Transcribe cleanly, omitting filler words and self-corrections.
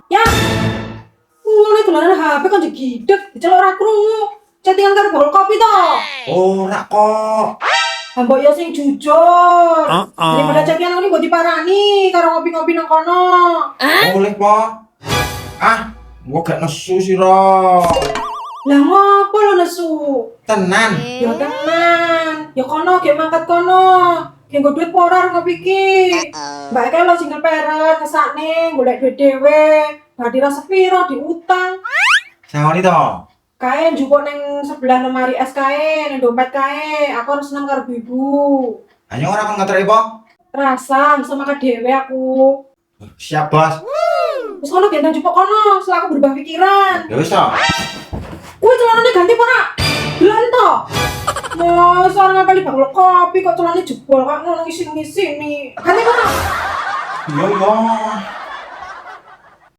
Ya. Ngene dolanan HP kok digidek, diceluk ora krungu. Chattingan karo botol kopi to. Ora kok. Mbok yo sing jujur. Daripada chattingan ngene mbok diparani karo ngopi-ngopi nang kono. Boleh, Po. Ah, gua gak nesu sira. Lah ngopo lo nesu? Tenan. Ya tenan. Ya kono ge mangkat kono. Ge nggo duit ora ngopi iki. Mbak Eka lo single parent ngesakne golek duit dhewe. Badi ra sepiro diutang. Sawani to. Kae njupuk ning sebelah lemari es kae, ning dompet kae. Aku harus seneng karo ibu. Hanya ora kon ngateri, Po. Rasa bisa makan dhewe aku. Siap, Bos. Terus kono gendang njupuk kono, setelah aku berubah pikiran. Ya wis to. Kuwi celanane ganti apa ora? Belan to. Masa orang ngapeli bakul kopi kok celane jebol kok ngono ngisi-ngisi nih. Ganti apa ora? Iya, iya.